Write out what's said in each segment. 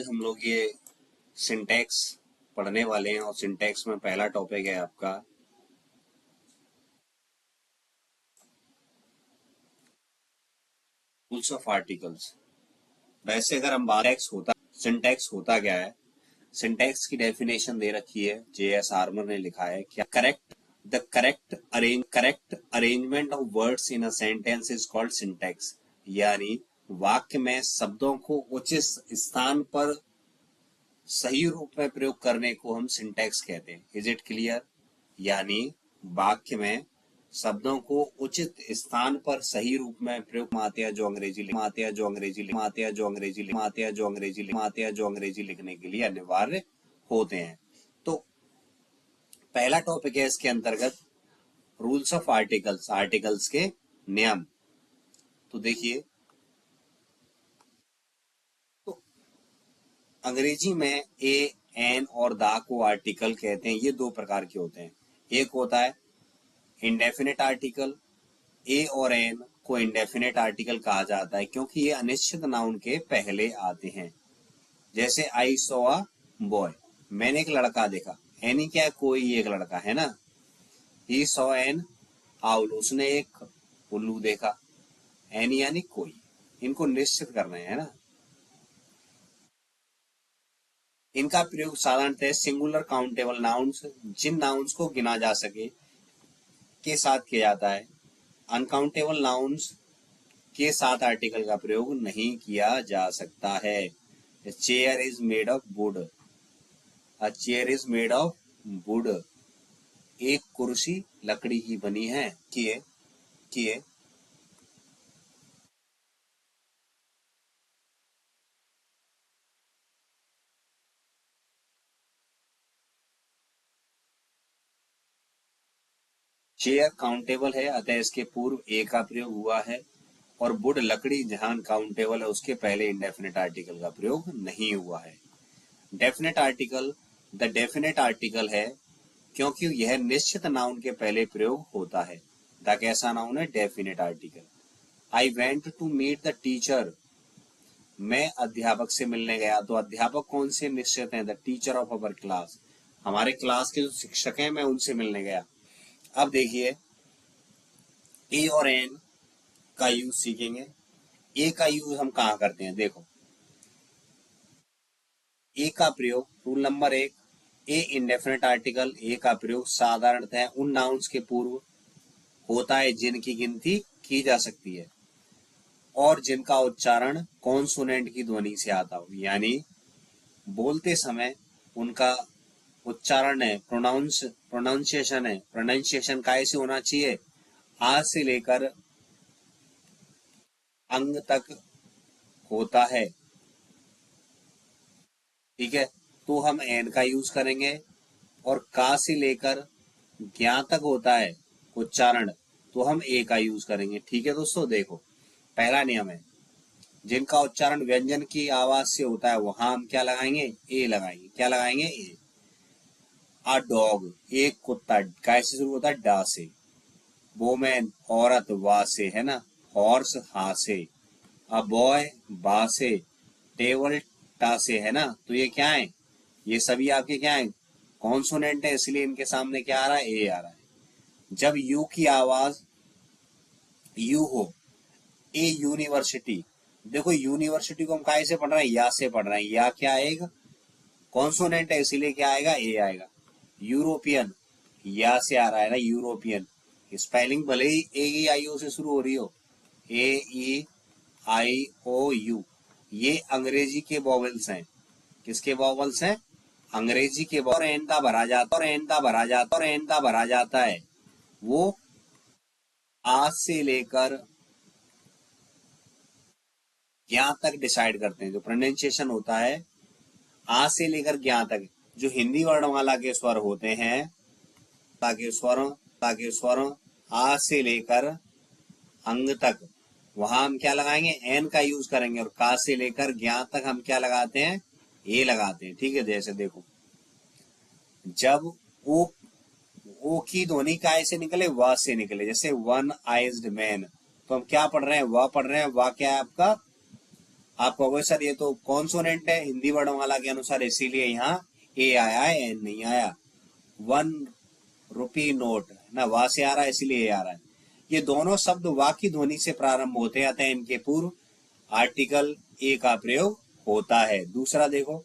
आज हम लोग ये सिंटैक्स पढ़ने वाले हैं और सिंटैक्स में पहला टॉपिक है आपका रूल्स ऑफ आर्टिकल्स। वैसे अगर हम बात सिंटैक्स होता क्या है, सिंटैक्स की डेफिनेशन दे रखी है, J.S. आर्मर ने लिखा है क्या correct arrangement of words in a sentence is called syntax. यानी वाक्य में शब्दों को उचित स्थान पर सही रूप में प्रयोग करने को हम सिंटैक्स कहते हैं। Is it clear? यानी वाक्य में शब्दों को उचित स्थान पर सही रूप में प्रयोग आते हैं जो अंग्रेजी लिखने के लिए अनिवार्य होते हैं। तो पहला टॉपिक है इसके अंतर्गत रूल्स ऑफ आर्टिकल्स, आर्टिकल्स के नियम। तो देखिए, तो अंग्रेजी में ए, एन और दा को आर्टिकल कहते हैं। ये दो प्रकार के होते हैं। एक होता है इंडेफिनिट आर्टिकल। ए और एन को इंडेफिनिट आर्टिकल कहा जाता है क्योंकि ये अनिश्चित नाउन के पहले आते हैं। जैसे आई सॉ अ बॉय, मैंने एक लड़का देखा। एनी क्या है? कोई एक लड़का है ना। ही सॉ एन आउल, उसने एक उल्लू देखा। एनी यानी कोई, इनको निश्चित करना है ना। इनका प्रयोग साधारणतः सिंगुलर काउंटेबल नाउन्स, जिन नाउन्स को गिना जा सके, के साथ किया जाता है। अनकाउंटेबल नाउन्स के साथ आर्टिकल का प्रयोग नहीं किया जा सकता है। Chair is made of would, a chair is made of would, एक कुर्सी लकड़ी की बनी है। किए चेयर काउंटेबल है, अतः इसके पूर्व ए का प्रयोग हुआ है। और वुड लकड़ी जहां काउंटेबल है, उसके पहले इंडेफिनिट आर्टिकल का प्रयोग नहीं हुआ है। Definite article the definite article है क्योंकि यह निश्चित नाउन के पहले प्रयोग होता है। द कैसा नाउन है? Definite article. I went to meet the teacher, मैं अध्यापक से मिलने गया। तो अध्यापक कौन से निश्चित हैं? The teacher of our class, हमारे क्लास के जो शिक्षक हैं, मैं उनसे मिलने गया। अब देखिए, ए और एन का यूज सीखेंगे। ए का यूज हम कहाँ करते हैं? देखो, ए का प्रयोग रूल नंबर 1, ए इंडेफिनिट आर्टिकल। ए का प्रयोग साधारणतः उन नाउन्स के पूर्व होता है जिनकी गिनती की जा सकती है और जिनका उच्चारण कॉन्सोनेंट की ध्वनि से आता हो। यानी बोलते समय उनका उच्चारण है, प्रोनाउंसिएशन कैसे होना चाहिए? आ से लेकर अंग तक होता है। ठीक है, तो हम एन का यूज करेंगे। और का से लेकर ज्ञा तक होता है उच्चारण, तो हम ए का यूज करेंगे। ठीक है दोस्तों, देखो पहला नियम है, जिनका उच्चारण व्यंजन की आवाज से होता है वहां हम क्या लगाएंगे? ए लगाएंगे। क्या लगाएंगे? ए। अ डॉग, एक कुत्ता, कैसे शुरू होता है? डा से। वोमेन, औरत, वा से, है ना। हॉर्स, हा से। अ बॉय, बा से। टेबल, टा से, है ना। तो ये क्या है? ये सभी आपके क्या है? कॉन्सोनेंट है, इसलिए इनके सामने क्या आ रहा है? ए आ रहा है। जब यू की आवाज यू हो, ए यूनिवर्सिटी, देखो यूनिवर्सिटी को हम काय से पढ़ रहे हैं? या से पढ़ रहे हैं। या क्या आएगा? कॉन्सोनेंट है, इसीलिए क्या आएगा? ए आएगा। यूरोपियन, या से आ रहा है ना, यूरोपियन। स्पेलिंग भले ही ए ई आई ओ से शुरू हो रही हो, ए ई आई ओ यू, ये अंग्रेजी के वॉवल्स हैं। किसके वॉवल्स हैं? अंग्रेजी के। और एनता भरा जाता है वो आज से लेकर ज्ञा तक डिसाइड करते हैं। जो प्रोनाउंसिएशन होता है आ से लेकर ज्ञा तक, जो हिंदी वर्णमाला के स्वर होते हैं, ताकि स्वरों आ से लेकर अंग तक, वहां हम क्या लगाएंगे? एन का यूज करेंगे। और का से लेकर ज्ञा तक हम क्या लगाते हैं? ए लगाते हैं। ठीक है, जैसे देखो, जब ओ की ध्वनि काय से निकले? व से निकले। जैसे वन आइज्ड मैन, तो हम क्या पढ़ रहे हैं? व पढ़ रहे हैं। व क्या है आपका? आप कहोगे सर ये तो कॉन्सोनेंट है हिंदी वर्णमाला के अनुसार, इसीलिए यहाँ ए आया है, एन नहीं आया। 1 रुपी नोट ना, वहां से आ रहा है इसलिए ए आ रहा है। ये दोनों शब्द वाक्य की ध्वनि से प्रारंभ होते हैं, अतः इनके पूर्व आर्टिकल ए का प्रयोग होता है। दूसरा देखो,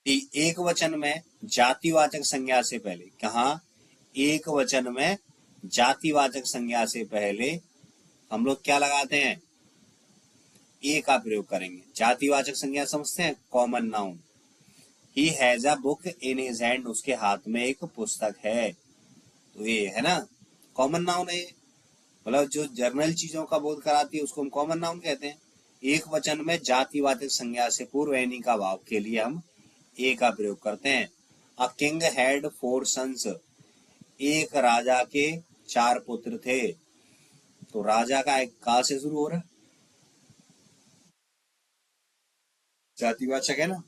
एक वचन में जातिवाचक संज्ञा से पहले, कहा एक वचन में जातिवाचक संज्ञा से पहले हम लोग क्या लगाते हैं, ए का प्रयोग करेंगे। जातिवाचक संज्ञा समझते हैं, common noun. He has a book in his hand, उसके हाथ में एक पुस्तक है, तो ये है ना कॉमन नाउन है। मतलब जो जर्नल चीजों का बोध कराती है उसको हम कॉमन नाउन कहते हैं। एक वचन में जातिवाचक संज्ञा से पूर्व एनी का भाव के लिए हम ए का प्रयोग करते हैं। अ किंग हैड 4 सन्स, एक राजा के 4 पुत्र थे, तो राजा का एक का से शुरू हो रहा है, जातिवाचक है ना।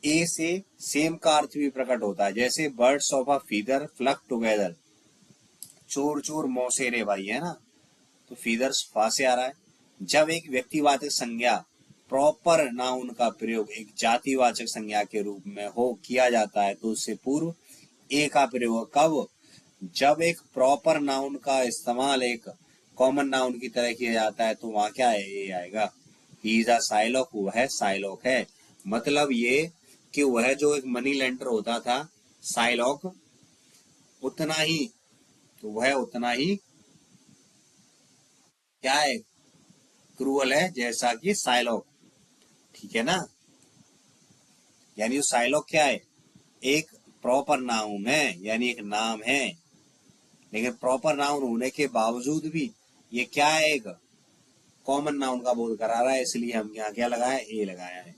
ए से सेम का अर्थ भी प्रकट होता है, जैसे birds of a feather flock together, चोर चोर मौसेरे भाई, है ना, तो फीदर्स फा से आ रहा है। जब एक व्यक्तिवाचक संज्ञा प्रॉपर नाउन का प्रयोग एक जातिवाचक संज्ञा के रूप में हो किया जाता है तो उससे पूर्व ए का प्रयोग कब, जब एक प्रॉपर नाउन का इस्तेमाल एक कॉमन नाउन की तरह किया जाता है तो वहां क्या है, ए आएगा। ही इज अ साइलॉक, वह है साइलॉक है। मतलब ये कि वह जो एक मनी लेंडर होता था साइलॉक, उतना ही, तो वह उतना ही क्या है, क्रूअल है जैसा कि साइलॉक, ठीक है ना। यानी साइलॉक क्या है, एक प्रॉपर नाउन है, यानी एक नाम है, लेकिन प्रॉपर नाउन होने के बावजूद भी ये क्या है, एक कॉमन नाउन का बोध करा रहा है, इसलिए हम यहाँ क्या लगाया, ए लगाया है।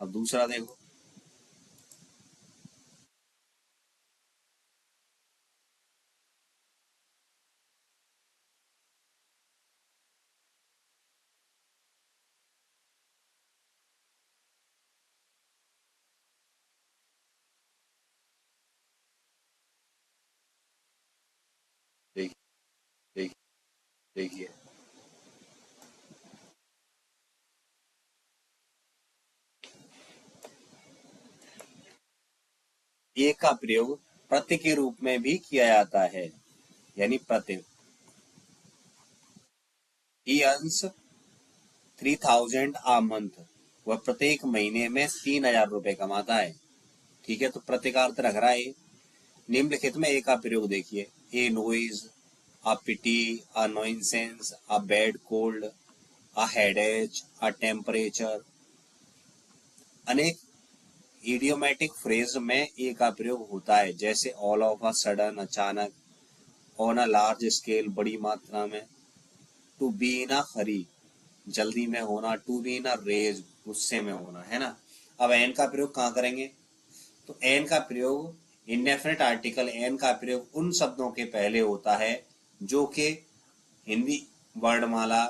अब दूसरा देखो, देखिए देखिए देखिए, ए का प्रयोग प्रत्यय के रूप में भी किया जाता है, यानी प्रत्यय। ही अर्न्स 3000 a मंथ, वह प्रत्येक महीने में 3000 रुपए कमाता है, ठीक है। तो प्रत्यय का अर्थ रख रहा है। निम्नलिखित में ए का प्रयोग देखिए, a noise, a pity, a nonsense, a bad cold, a headache, a temperature. अनेक इडियोमेटिक फ्रेज में ए का प्रयोग होता है, जैसे ऑल ऑफ अ सडन, अचानक, ऑन अ लार्ज स्केल, बड़ी मात्रा में, टू बी इन अ हरी, जल्दी में होना, to be in a rage, गुस्से में होना, है ना। अब एन का प्रयोग कहाँ करेंगे, तो एन का प्रयोग इंडेफिनिट आर्टिकल एन का प्रयोग उन शब्दों के पहले होता है जो कि हिंदी वर्णमाला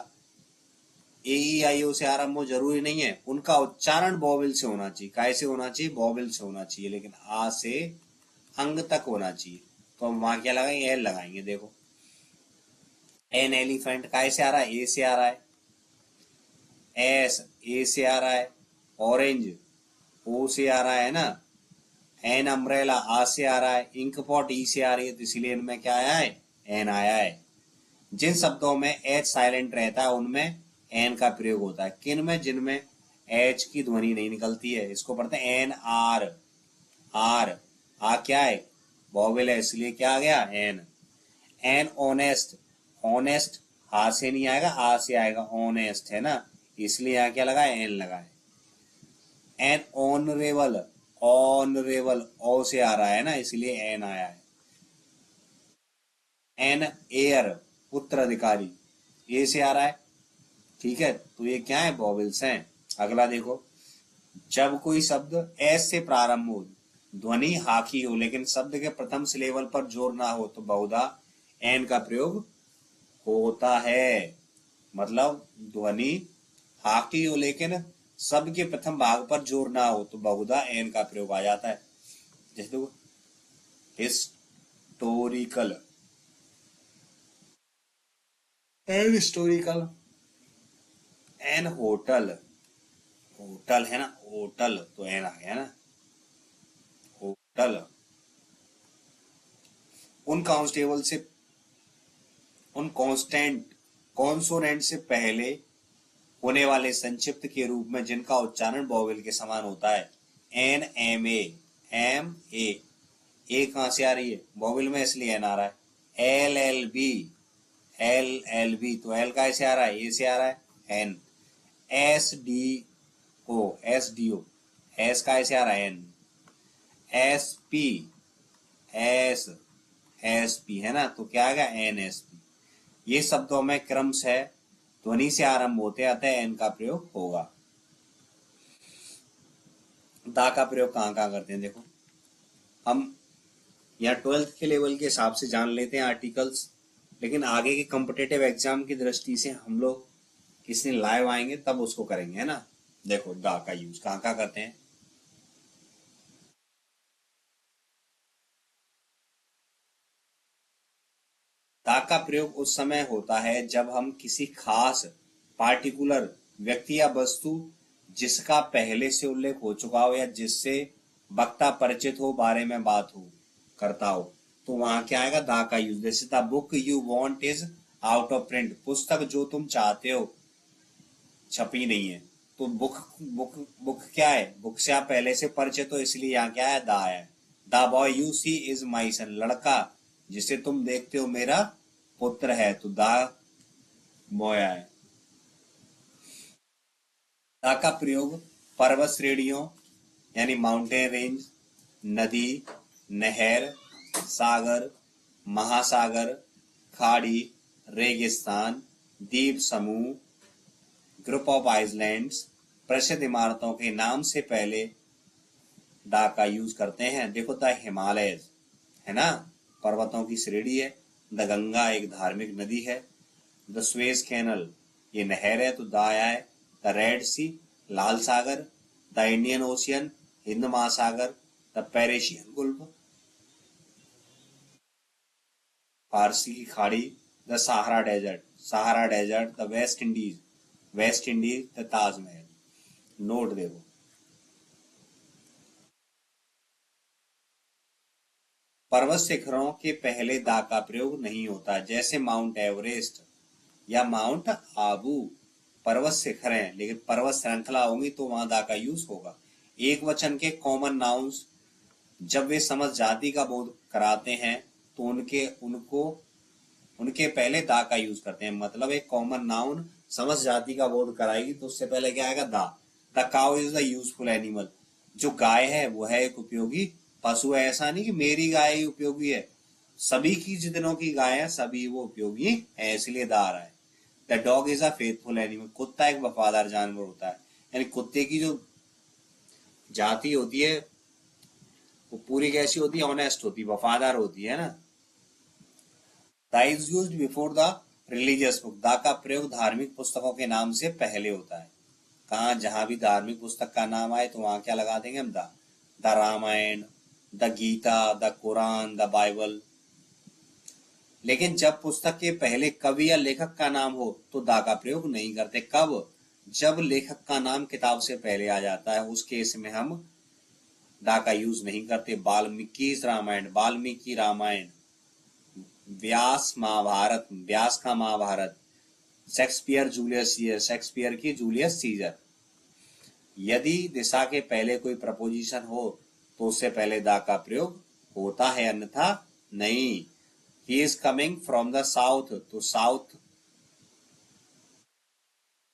ए ई आई ओ से आरंभ हो, जरूरी नहीं है। उनका उच्चारण बॉबिल से होना चाहिए, काय से होना चाहिए, बॉबिल से होना चाहिए, लेकिन आ से अंग तक होना चाहिए। तो हम वहां क्या लगाएंगे, एल लगाएंगे। देखो एन एलिफेंट काय से आ रहा है, ए से आ रहा है। एस ए से आ रहा है। ऑरेंज ओ से आ रहा है ना। एन अम्ब्रेला आ से आ रहा है। इंक पॉट ई से आ रही है, तो इसलिए इनमें क्या आया है, एन आया है। जिन शब्दों में एच साइलेंट रहता है उनमें एन का प्रयोग होता है, किन में, जिनमें एच की ध्वनि नहीं निकलती है, इसको पढ़ते हैं एन आर। आर आ क्या है, वॉवेल है, इसलिए क्या आ गया, एन। एन ऑनेस्ट, ऑनेस्ट आ से नहीं आएगा, आ से आएगा, ऑनेस्ट है ना, इसलिए यहाँ क्या लगा है, एन लगा है। एन ऑनरेबल, ऑनरेबल ओ से आ रहा है ना, इसलिए एन आया है। एन एयर, उत्तराधिकारी, ए से आ रहा है, ठीक है। तो ये क्या है, बॉबल्स हैं। अगला देखो, जब कोई शब्द एस से प्रारंभ हो, ध्वनि हाकी हो, लेकिन शब्द के प्रथम सिलेबल पर जोर ना हो, तो बहुधा एन का प्रयोग होता है। मतलब ध्वनि हाकी हो लेकिन शब्द के प्रथम भाग पर जोर ना हो, तो बहुधा एन का प्रयोग आ जाता है। जैसे historical, an historical, an hotel, hotel है ना, होटल तो एन आ गया ना, होटल। उन कांस्टेबल से, उन कांस्टेंट कॉन्सोनेंट से पहले होने वाले संक्षिप्त के रूप में जिनका उच्चारण वॉवेल के समान होता है। An, M A, M A कहाँ से आ रही है, वॉवेल में, इसलिए एन आ रहा है। L L B, L L B तो एल का ऐसे आ रहा है, ए से आ रहा है an. S D O, S D O, S का ऐसे आ रहा है an. S P, S S P है ना, तो क्या आएगा एन एस पी। ये शब्दों में क्रम से ध्वनि से आरंभ होते अतः एन का प्रयोग होगा। दा का प्रयोग कहाँ कहाँ करते हैं देखो, हम यहाँ 12th के लेवल के हिसाब से जान लेते हैं आर्टिकल्स, लेकिन आगे के कॉम्पिटेटिव एग्जाम की दृष्टि से हम लोग किसी लाइव आएंगे तब उसको करेंगे, है ना। देखो दा का यूज कहाँ कहाँ करते हैं। दा का प्रयोग उस समय होता है जब हम किसी खास पार्टिकुलर व्यक्ति या वस्तु जिसका पहले से उल्लेख हो चुका हो या जिससे वक्ता परिचित हो बारे में बात हो करता हो, तो वहां क्या आएगा, दा का यूज। जैसे the book you want is out of print, पुस्तक जो तुम चाहते हो छपी नहीं है। तो बुक, बुक बुक क्या है, बुक से आप पहले से परिचित हो, इसलिए यहाँ क्या है, दा है। The boy you see is my son, लड़का जिसे तुम देखते हो मेरा पुत्र है, तो दा बॉय है। दा का प्रयोग पर्वत श्रेणियों यानी माउंटेन रेंज, नदी, नहर, सागर, महासागर, खाड़ी, रेगिस्तान, द्वीप समूह, ग्रुप ऑफ आइलैंड्स, प्रसिद्ध इमारतों के नाम से पहले दा का यूज करते हैं। देखो द हिमालयस है ना, पर्वतों की श्रेणी है। द गंगा एक धार्मिक नदी है। द स्वेज कैनल ये नहर है, तो द आया है। द रेड सी लाल सागर, द इंडियन ओशियन हिंद महासागर, द पेरेशियन गुल्फ फारसी की खाड़ी, the Sahara desert, Sahara desert, the West Indies, West Indies, the Taj Mahal. Note देखो, पर्वत शिखरों के पहले दा का प्रयोग नहीं होता, जैसे माउंट एवरेस्ट या माउंट आबू पर्वत शिखर हैं, लेकिन पर्वत श्रृंखला होगी तो वहां दा का यूज होगा। एक वचन के कॉमन नाउन्स जब वे समझ जाति का बोध कराते हैं तो उनके उनको उनके पहले दा का यूज करते हैं। मतलब एक कॉमन नाउन समझ जाति का बोध कराएगी तो उससे पहले क्या आएगा, दा। The cow is the useful animal, जो गाय है वो है एक उपयोगी पशु है। ऐसा नहीं कि मेरी गाय ही उपयोगी है, सभी की जितनों की गाय है सभी वो उपयोगी है, इसलिए दा आ रहा है। The dog is a faithful animal, कुत्ता एक वफादार जानवर होता है। यानी कुत्ते की जो जाति होती है वो पूरी कैसी होती है, ऑनेस्ट होती है, वफादार होती है ना। The is use before the religious book, दा का प्रयोग धार्मिक पुस्तकों के नाम से पहले होता है। कहाँ, जहां भी धार्मिक पुस्तक का नाम आए तो वहां क्या लगा देंगे हम, the. The Ramayana, the Gita, the Quran, the Bible. लेकिन जब पुस्तक के पहले कवि या लेखक का नाम हो तो दा का प्रयोग नहीं करते। कब, जब लेखक का नाम किताब से पहले आ जाता है, उस केस में हम दा का यूज नहीं करते। वाल्मीकि रामायण, वाल्मीकि रामायण। व्यास महाभारत, व्यास का Mahabharata. Shakespeare Julius Caesar, Shakespeare की जूलियस सीजर। यदि दिशा के पहले कोई प्रपोजिशन हो तो उससे पहले दा का प्रयोग होता है, अन्यथा नहीं। He is coming from the south, तो साउथ।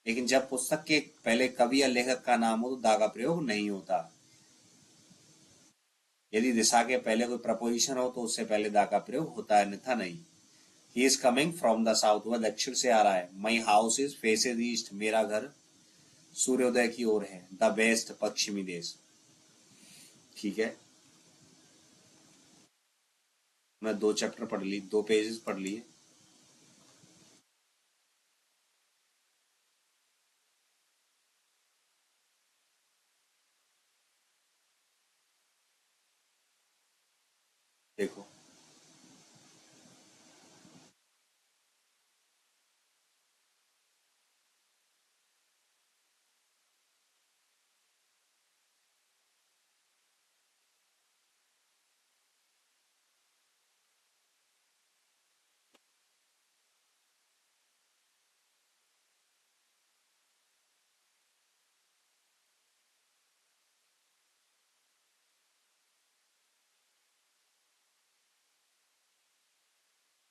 लेकिन जब पुस्तक के पहले कवि या लेखक का नाम हो तो दा का प्रयोग नहीं होता। यदि दिशा के पहले कोई प्रपोजिशन हो तो उससे पहले दा का प्रयोग होता है, अन्यथा नहीं। He is coming from the south, वह दक्षिण से आ रहा है। My house is faces east, मेरा घर सूर्योदय की ओर है। द वेस्ट, पश्चिमी देश। ठीक है, मैं 2 चैप्टर पढ़ ली, 2 पेजेस पढ़ लिए। देखो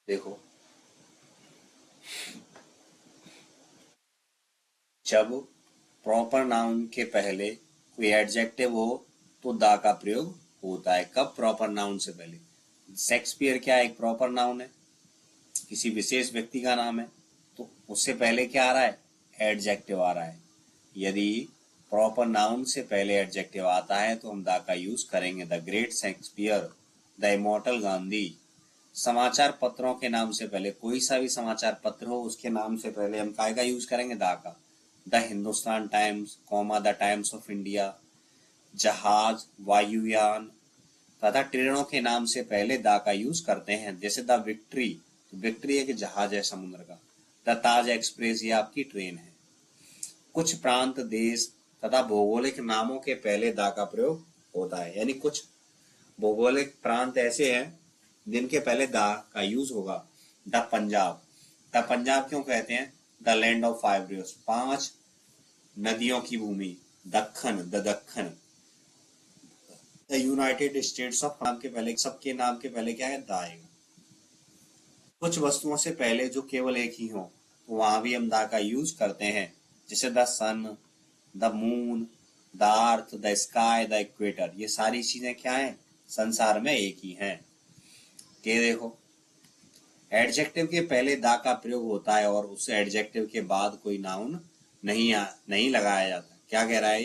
देखो, जब प्रॉपर नाउन के पहले कोई एडजेक्टिव हो तो दा का प्रयोग होता है। कब? प्रॉपर नाउन से पहले। शेक्सपियर क्या एक प्रॉपर नाउन है? किसी विशेष व्यक्ति का नाम है, तो उससे पहले क्या आ रहा है? एडजेक्टिव आ रहा है। यदि प्रॉपर नाउन से पहले एडजेक्टिव आता है तो हम दा का यूज करेंगे। The great Shakespeare, the immortal Gandhi. समाचार पत्रों के नाम से पहले, कोई सा भी समाचार पत्र हो उसके नाम से पहले हम काय का यूज करेंगे? दा का। The Hindustan times, comma the times of India. जहाज, वायुयान तथा ट्रेनों के नाम से पहले दा का यूज करते हैं। जैसे द विक्ट्री, तो विक्ट्री एक जहाज है समुद्र का। द ताज एक्सप्रेस, ये आपकी ट्रेन है। कुछ प्रांत, देश तथा भौगोलिक नामों के पहले दा का प्रयोग होता है। यानी कुछ भौगोलिक प्रांत ऐसे हैं जिनके पहले दा का यूज होगा। द पंजाब, द पंजाब क्यों कहते हैं? The land of five rivers, 5 नदियों की भूमि। Deccan, the Deccan. The United States of, नाम के पहले, सबके नाम के पहले क्या है? द आएगा। कुछ वस्तुओं से पहले जो केवल एक ही हो तो वहां भी हम द का यूज करते हैं। जैसे the sun, the moon, the earth, the sky, the equator. ये सारी चीजें क्या हैं? संसार में एक ही हैं। ये देखो, एडजेक्टिव के पहले दा का प्रयोग होता है और उस एडजेक्टिव के बाद कोई नाउन नहीं लगाया जाता। क्या कह रहा है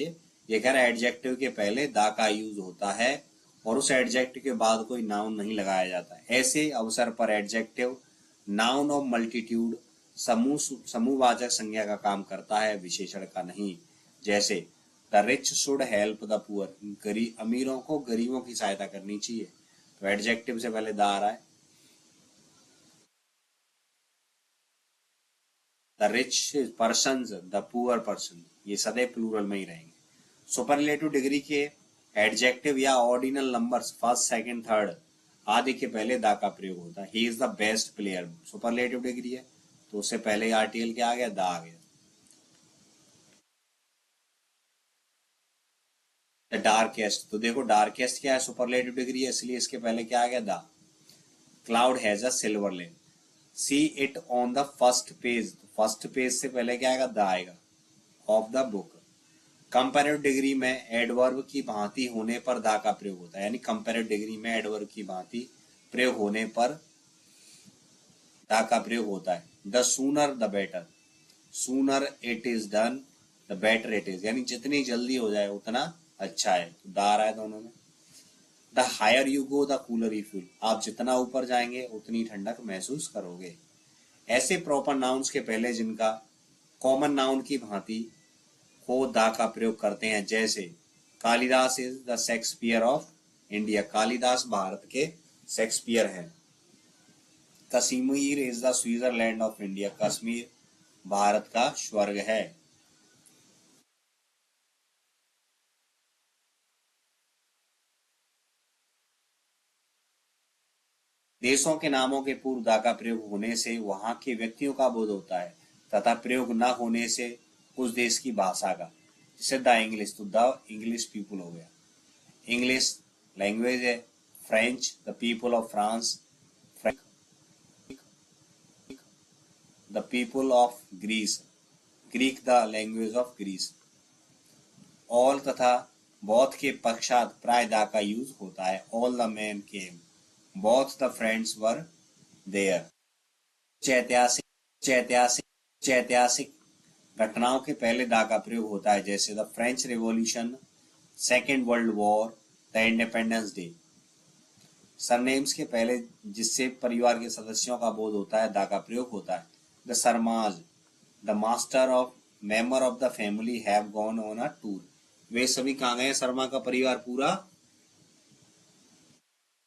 ये कह रहा है एडजेक्टिव के पहले दा का यूज होता है और उस एडजेक्टिव के बाद कोई नाउन नहीं लगाया जाता। ऐसे अवसर पर एडजेक्टिव नाउन ऑफ मल्टीट्यूड, समूहवाचक संज्ञा का काम करता है, विशेषण का नहीं। जैसे the rich should help the poor, अमीरों को गरीबों की सहायता करनी चाहिए। तो एडजेक्टिव से पहले दा आ रहा है। The rich person, the poor person, ये सदैव प्लूरल में ही रहेंगे। सुपरलेटिव डिग्री के एडजेक्टिव या ordinal numbers first, second, third आदि के पहले दा का प्रयोग होता है। He is the best player, superlative degree है तो उससे पहले आर्टिकल क्या आ गया? दा आ गया। द डार्केस्ट, तो देखो डार्केस्ट क्या है? सुपरलेटिव डिग्री है, इसलिए इसके पहले क्या आ गया? दा। Cloud has a silver lane, see it on the first page, first page से पहले क्या आएगा? दा आएगा। Of the book. Comparative degree में एडवर्ब की भांति होने पर दा का प्रयोग होता है। यानी कंपैरेटिव डिग्री में एडवर्ब की भांति प्रयोग होने पर दा का प्रयोग होता है। The sooner the better, sooner it is done the better it is, यानी जितनी जल्दी हो जाए उतना अच्छा है। तो दा आ रहा है दोनों में। The higher you go the cooler you feel, आप जितना ऊपर जाएंगे उतनी ठंडक महसूस करोगे। ऐसे प्रॉपर नाउन्स के पहले जिनका कॉमन नाउन की भांति हो दा का प्रयोग करते हैं। जैसे Kalidas is the Shakespeare of India, Kalidas Bharat के शेक्सपियर हैं। Kashmir is the Switzerland of India, Kashmir Bharat का स्वर्ग है। देशों के नामों के पूर्व दा का प्रयोग होने से वहां के व्यक्तियों का बोध होता है तथा प्रयोग न होने से उस देश की भाषा का। जैसे द इंग्लिश, तो द इंग्लिश पीपुल हो गया, इंग्लिश लैंग्वेज है। French, the people of France, the people of Greece, Greek the language of Greece. All तथा बोथ के पश्चात प्राय दा का यूज होता है। All the man came, both the friends were there. ऐतिहासिक घटनाओं के पहले दा का प्रयोग होता है। जैसे the French revolution, second world war, the independence day. Surnames के पहले जिससे परिवार के सदस्यों का बोध होता है दा का प्रयोग होता है। The Sharmas, the master of member of the family have gone on a tour, वे सभी कहाँ गए? शर्मा का परिवार पूरा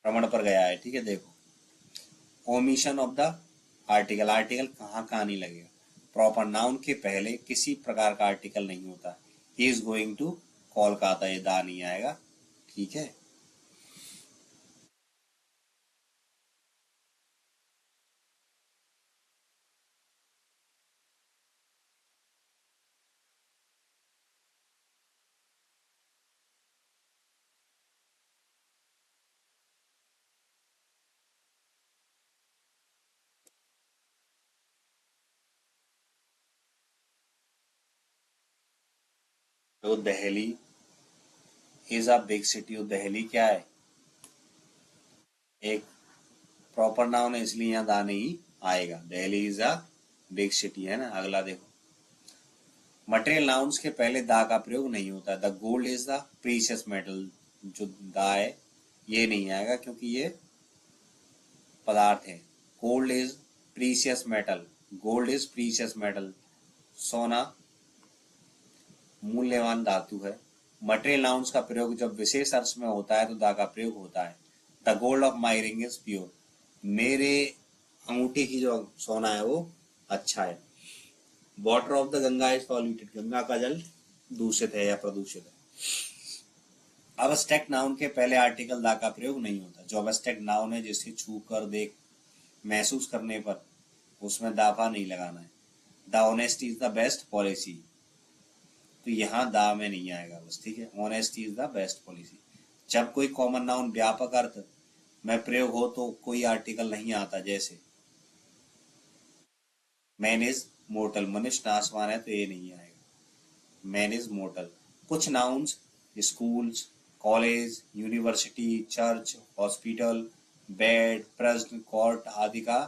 भ्रमण पर गया है। ठीक है, देखो omission of the article, article कहाँ कहाँ नहीं लगेगा। प्रॉपर नाउन के पहले किसी प्रकार का आर्टिकल नहीं होता। He is going to Kolkata, ये दा नहीं आएगा। ठीक है। तो Delhi is a big city. Delhi क्या है, एक प्रॉपर नाउन है, इसलिए यहाँ दा नहीं आएगा। Delhi is a big city है ना। अगला देखो, मटेरियल नाउन्स के पहले दा का प्रयोग नहीं होता। The gold is the precious metal, जो दा है ये नहीं आएगा क्योंकि ये पदार्थ है। Gold is precious metal, gold is precious metal, सोना मूल्यवान धातु है। मटेरियल नाउन्स का प्रयोग जब विशेष अर्थ में होता है तो दा का प्रयोग होता है। The gold of my ring is pure, मेरे अंगूठी की जो सोना है वो अच्छा है। Water of the Ganga is polluted, Ganga का जल दूषित है या प्रदूषित है। अब्स्ट्रैक्ट नाउन के पहले आर्टिकल दा का प्रयोग नहीं होता। जो अब्स्ट्रैक्ट नाउन है, जिसे छू कर, देख, महसूस करने पर, उसमें दाफा नहीं लगाना है। The honesty is the best policy, तो यहाँ दा में नहीं आएगा बस, ठीक है। Honesty is the best policy. जब कोई कॉमन नाउन व्यापक अर्थ में प्रयोग हो तो कोई आर्टिकल नहीं आता। जैसे मैन इज मोर्टल, मनुष्य नाशवान है, तो ये नहीं आएगा। Man is mortal. कुछ nouns schools, college, university, church, hospital, bed, प्रश्न, कोर्ट आदि का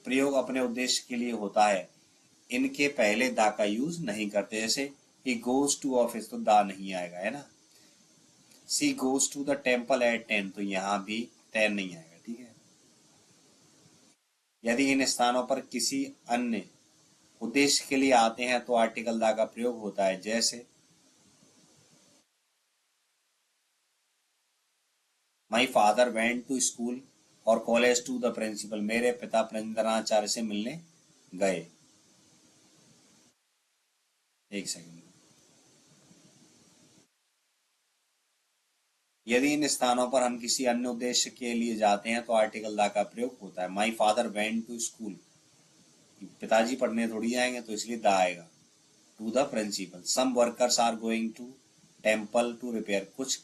प्रयोग अपने उद्देश्य के लिए होता है। इनके पहले दा का यूज नहीं करते। जैसे ही गोज टू ऑफिस, तो दा नहीं आएगा, है ना। She goes to the temple at 10, तो यहाँ भी 10 नहीं आएगा, ठीक है। यदि इन स्थानों पर किसी अन्य उद्देश्य के लिए आते हैं तो आर्टिकल दा का प्रयोग होता है। जैसे my father went to school और कॉलेज टू द प्रिंसिपल, मेरे पिता प्रधानाचार्य से मिलने गए। एक सेकंड। यदि इन स्थानों पर हम किसी अन्य उद्देश्य के लिए जाते हैं तो आर्टिकल दा का प्रयोग होता है। My father went to school, पिताजी पढ़ने थोड़ी जाएंगे, तो इसलिए दा आएगा। To the principal. Some workers are going to temple to repair, कुछ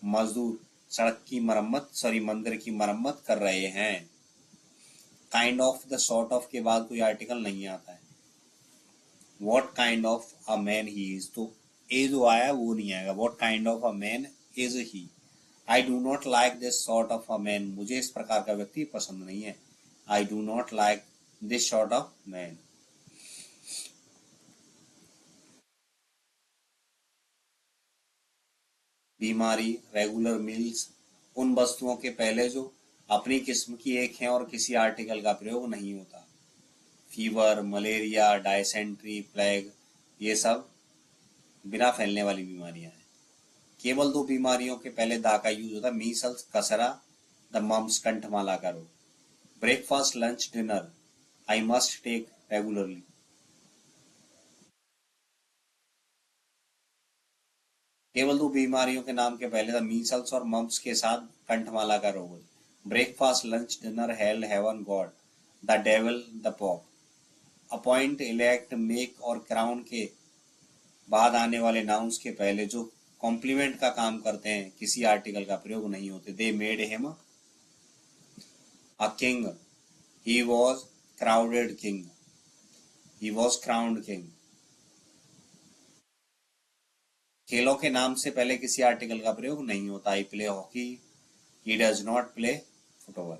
मजदूर सड़क की मरम्मत, सॉरी मंदिर की मरम्मत कर रहे हैं। Kind of, the sort of के बाद कोई आर्टिकल नहीं आता है। What kind of a man he is, तो ए जो आया वो नहीं आएगा। What kind of a man is he. I do not like this sort of a man, मुझे इस प्रकार का व्यक्ति पसंद नहीं है। I do not like this sort of man. बीमारी, रेगुलर मील्स, उन वस्तुओं के पहले जो अपनी किस्म की एक हैं और किसी आर्टिकल का प्रयोग नहीं होता। फीवर, मलेरिया, डायसेंट्री, प्लेग, ये सब बिना फैलने वाली बीमारियां हैं। केवल दो बीमारियों के पहले दा का यूज होता है। मीसल्स, खसरा, द मम्स, कंठमाला का रोग। Breakfast, lunch, dinner I must take regularly. केवल दो बीमारियों के नाम के पहले द मीसल्स और मम्स के साथ कंठमाला का रोग होता है। Breakfast, lunch, dinner, hell, heaven, God, the devil, the pope. Appoint, elect, make और क्राउन के बाद आने वाले नाउन्स के पहले जो कॉम्प्लीमेंट का काम करते हैं किसी आर्टिकल का प्रयोग नहीं होते। They made him a king, he was crowded king, he was crowned king. खेलों के नाम से पहले किसी आर्टिकल का प्रयोग नहीं होता। I play hockey, he does not play football.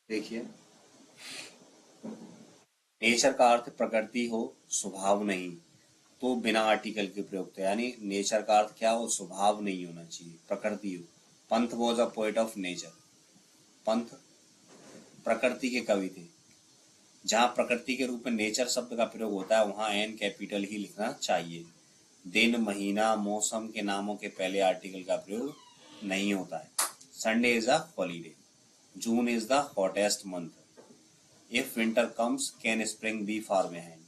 देखिए, नेचर का अर्थ प्रकृति हो, स्वभाव नहीं, तो बिना आर्टिकल के प्रयोग, यानी नेचर का अर्थ क्या हो, स्वभाव नहीं होना चाहिए, प्रकृति हो। पंथ was a poet of nature. पंथ प्रकृति के कवि थे। जहां प्रकृति के रूप में नेचर शब्द का प्रयोग होता है वहां एन कैपिटल ही लिखना चाहिए। दिन, महीना, मौसम के नामों के पहले आर्टिकल का प्रयोग नहीं होता है। Sunday is a holiday. June is the hottest month. If winter comes can spring be far behind.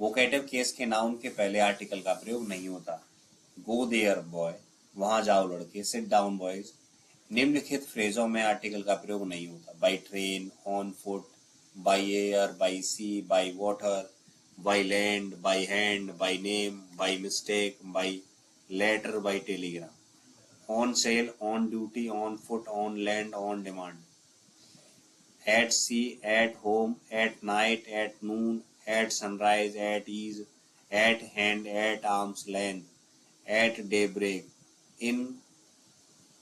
Vocative case के नाउन के पहले आर्टिकल का प्रयोग नहीं होता। गो देयर बॉय, वहां जाओ लड़के। Sit down boys. निम्नलिखित फ्रेजों में आर्टिकल का प्रयोग नहीं होता। By train, on foot, by air, by sea, by water, by land, by hand, by name, by mistake, by letter, by telegram. On sale, on duty, on foot, on land, on demand. At sea, at home, at night, at noon, at sunrise, at ease, at hand, at arm's length, at daybreak, in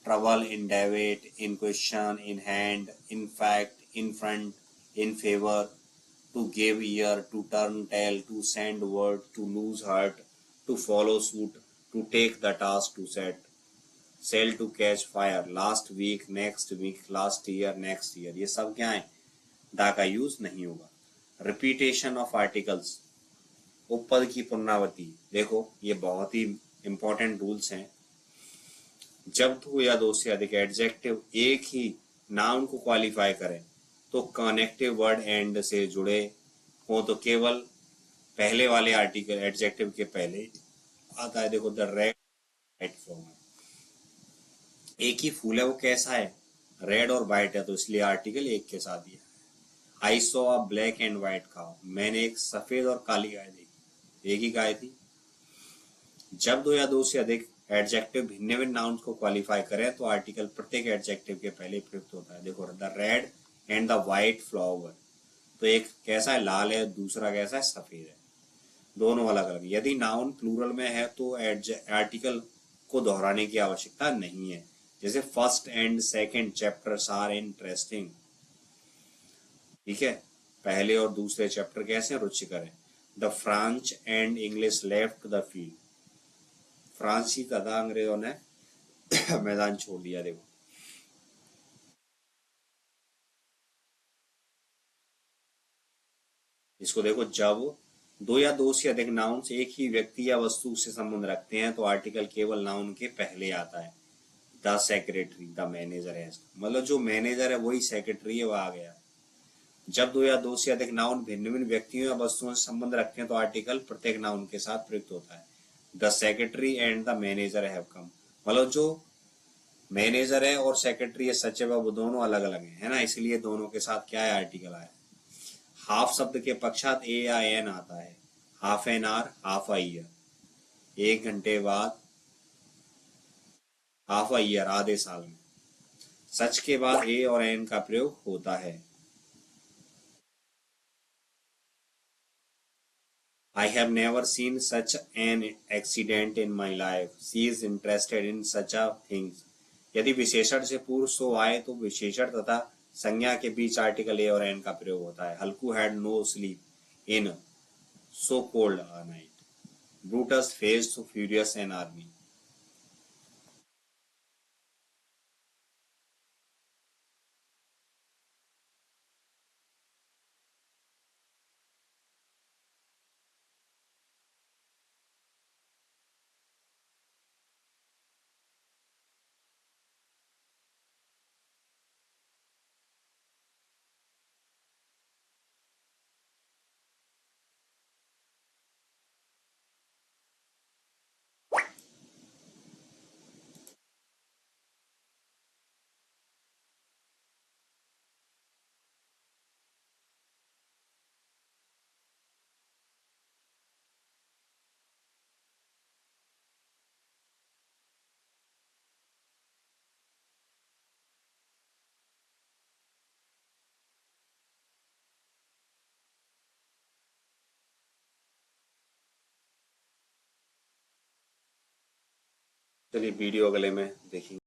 trouble, in debate, in question, in hand, in fact, in front, in favor, to give ear, to turn tail, to send word, to lose heart, to follow suit, to take the task, to set sail, to catch fire, last week, next week, last year, next year। ये सब क्या है, दा का use नहीं होगा। Repetition of articles, उपपद की पुनरावृत्ति। देखो ये बहुत ही इंपॉर्टेंट रूल्स हैं। जब दो या दो से अधिक एडजेक्टिव एक ही नाउन को क्वालिफाई करें तो कनेक्टिव वर्ड एंड से जुड़े हो तो केवल पहले वाले आर्टिकल एडजेक्टिव के पहले आता है। देखो द रेड वाइट फ्लावर, एक ही फूल है, वो कैसा है, रेड और वाइट है, तो इसलिए आर्टिकल एक के साथ दिया है। I saw a black and white cow, मैंने एक सफेद और काली गाय देखी, एक ही गाय थी। जब दो या दो से अधिक एडजेक्टिव भिन्न भिन्न नाउन्स को क्वालिफाई करें तो आर्टिकल प्रत्येक एडजेक्टिव के पहले प्रयुक्त होता है। देखो the red and the white flower, तो एक कैसा है, लाल है, दूसरा कैसा है, सफेद है, दोनों अलग अलग। यदि नाउन प्लूरल में है तो आर्टिकल को दोहराने की आवश्यकता नहीं है। जैसे first and second chapters are interesting, ठीक है, पहले और दूसरे चैप्टर कैसे रुचिकर है। The French and English left the field, फ्रांसी तथा अंग्रेजों ने मैदान छोड़ दिया। देखो इसको देखो, जब दो या दो से अधिक नाउन से एक ही व्यक्ति या वस्तु से संबंध रखते हैं तो आर्टिकल केवल नाउन के पहले आता है। द सेक्रेटरी, द मैनेजर है, मतलब जो मैनेजर है वही सेक्रेटरी है, वो आ गया। जब दो या दो से अधिक नाउन भिन्न भिन्न व्यक्तियों या वस्तुओं से संबंध रखते हैं तो आर्टिकल प्रत्येक नाउन के साथ प्रयुक्त होता है। The secretary and the manager have come, मतलब जो मैनेजर है और सेक्रेटरी है, सचिव है, वो दोनों अलग अलग है ना, इसलिए दोनों के साथ क्या है, आर्टिकल आया। हाफ शब्द के पश्चात ए या एन आता है। Half an hour, half a year, एक घंटे बाद, हाफ अ ईयर, आधे साल में। सच के बाद ए और एन का प्रयोग होता है। I have never seen such an accident in my life. She is interested in such a things. यदि विशेषण से पूर्व सो आए तो विशेषण तथा संज्ञा के बीच आर्टिकल ए और एन का प्रयोग होता है। Halku had no sleep in so cold a night. Brutus faced so furious an army. चलिए वीडियो अगले में देखेंगे।